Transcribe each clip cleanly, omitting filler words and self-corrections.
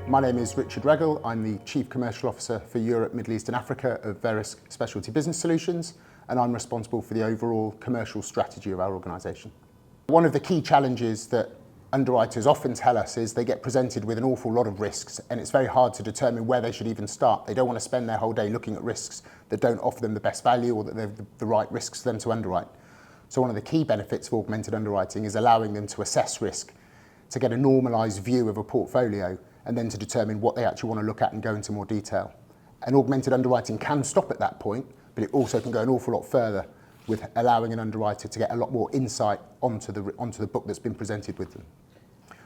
My name is Richard Regal. I'm the Chief Commercial Officer for Europe, Middle East and Africa of Verisk Specialty Business Solutions, and I'm responsible for the overall commercial strategy of our organisation. One of the key challenges that underwriters often tell us is they get presented with an awful lot of risks, and it's very hard to determine where they should even start. They don't want to spend their whole day looking at risks that don't offer them the best value or that they're the right risks for them to underwrite. So one of the key benefits of augmented underwriting is allowing them to assess risk, to get a normalised view of a portfolio, and then to determine what they actually want to look at and go into more detail. And augmented underwriting can stop at that point, but it also can go an awful lot further with allowing an underwriter to get a lot more insight onto the book that's been presented with them.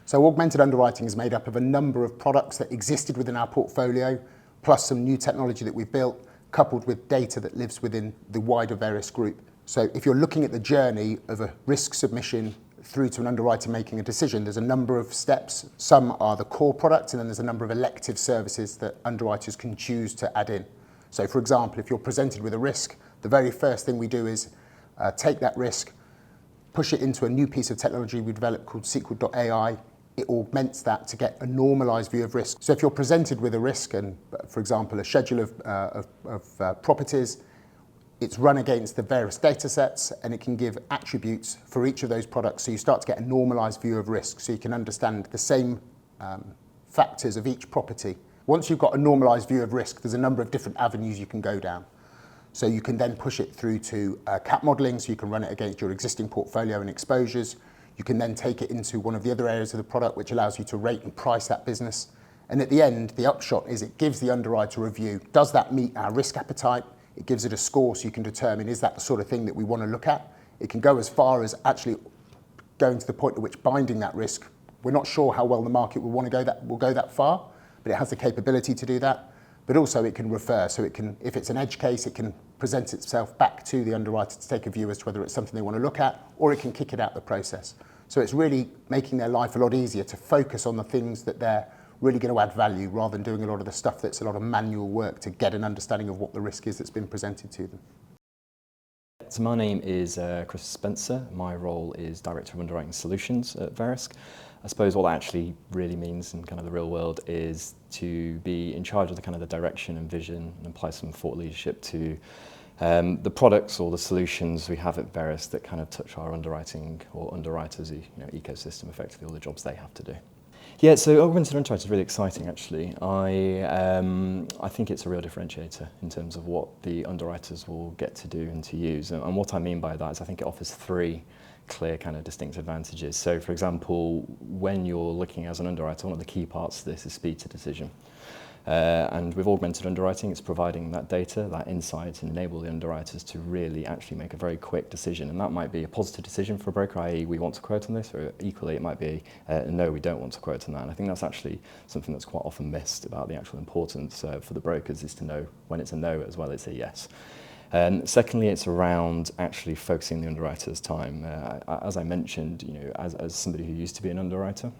So augmented underwriting is made up of a number of products that existed within our portfolio, plus some new technology that we've built, coupled with data that lives within the wider Verisk group. So if you're looking at the journey of a risk submission through to an underwriter making a decision, there's a number of steps. Some are the core product, and then there's a number of elective services that underwriters can choose to add in. So for example, if you're presented with a risk, the very first thing we do is take that risk, push it into a new piece of technology we developed called SQL.ai. It augments that to get a normalised view of risk. So if you're presented with a risk and, for example, a schedule of properties, it's run against the various data sets, and it can give attributes for each of those products, so you start to get a normalised view of risk, so you can understand the same factors of each property. Once you've got a normalised view of risk, there's a number of different avenues you can go down. So you can then push it through to cap modelling, so you can run it against your existing portfolio and exposures. You can then take it into one of the other areas of the product, which allows you to rate and price that business. And at the end, the upshot is it gives the underwriter a review. Does that meet our risk appetite? It gives it a score so you can determine, is that the sort of thing that we want to look at? It can go as far as actually going to the point at which binding that risk. We're not sure how well the market will go that far, but it has the capability to do that. But also it can refer, so it can, if it's an edge case, it can present itself back to the underwriter to take a view as to whether it's something they want to look at, or it can kick it out the process. So it's really making their life a lot easier to focus on the things that they're really going to add value, rather than doing a lot of the stuff that's a lot of manual work to get an understanding of what the risk is that's been presented to them. So my name is Chris Spencer. My role is Director of Underwriting Solutions at Verisk. I suppose what that actually really means in kind of the real world is to be in charge of the kind of the direction and vision and apply some thought leadership to the products or the solutions we have at Verisk that kind of touch our underwriting or underwriters' ecosystem, effectively all the jobs they have to do. Yeah, so augmented underwriting is really exciting actually. I think it's a real differentiator in terms of what the underwriters will get to do and to use. And what I mean by that is I think it offers three clear kind of distinct advantages. So for example, when you're looking as an underwriter, one of the key parts of this is speed to decision. And with augmented underwriting, it's providing that data, that insight, and enable the underwriters to really actually make a very quick decision. And that might be a positive decision for a broker, i.e. we want to quote on this, or equally it might be no, we don't want to quote on that. And I think that's actually something that's quite often missed about the actual importance for the brokers, is to know when it's a no as well as a yes. Secondly, it's around actually focusing the underwriter's time. As I mentioned, as somebody who used to be an underwriter,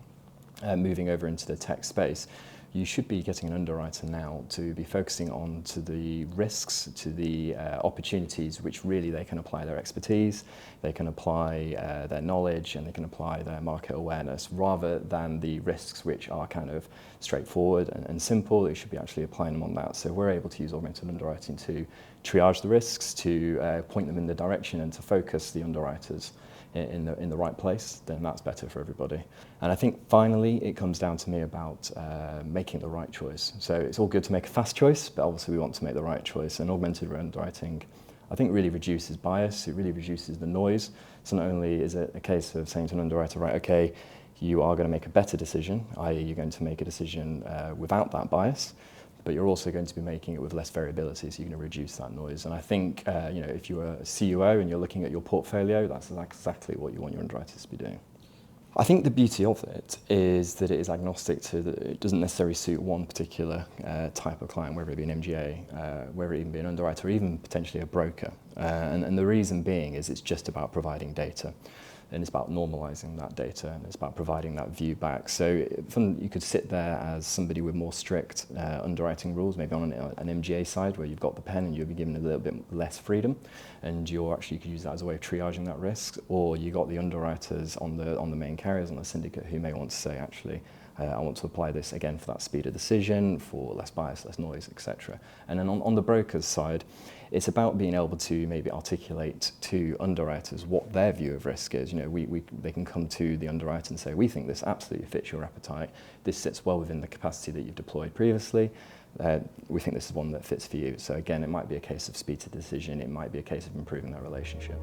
moving over into the tech space, you should be getting an underwriter now to be focusing on to the risks, to the opportunities which really they can apply their expertise, they can apply their knowledge, and they can apply their market awareness, rather than the risks which are kind of straightforward and simple. They should be actually applying them on that. So we're able to use augmented underwriting to triage the risks, to point them in the direction, and to focus the underwriters in the right place. Then that's better for everybody. And I think finally it comes down to me about making the right choice. So it's all good to make a fast choice, but obviously we want to make the right choice, and augmented underwriting I think really reduces bias, it really reduces the noise. So not only is it a case of saying to an underwriter, right, okay, you are going to make a better decision, i.e. you're going to make a decision without that bias, but you're also going to be making it with less variability, so you're going to reduce that noise. And I think if you're a CUO and you're looking at your portfolio, that's exactly what you want your underwriters to be doing. I think the beauty of it is that it is agnostic to it doesn't necessarily suit one particular type of client, whether it be an MGA, whether it even be an underwriter, or even potentially a broker. And the reason being is it's just about providing data. And it's about normalising that data, and it's about providing that view back. So you could sit there as somebody with more strict underwriting rules, maybe on an MGA side where you've got the pen and you'll be given a little bit less freedom, and you could use that as a way of triaging that risk. Or you got the underwriters on the main carriers, on the syndicate, who may want to say, actually, I want to apply this again for that speed of decision, for less bias, less noise, etc. And then on the broker's side, it's about being able to maybe articulate to underwriters what their view of risk is. You know, they can come to the underwriter and say, we think this absolutely fits your appetite. This sits well within the capacity that you've deployed previously. We think this is one that fits for you. So again, it might be a case of speed to decision. It might be a case of improving that relationship.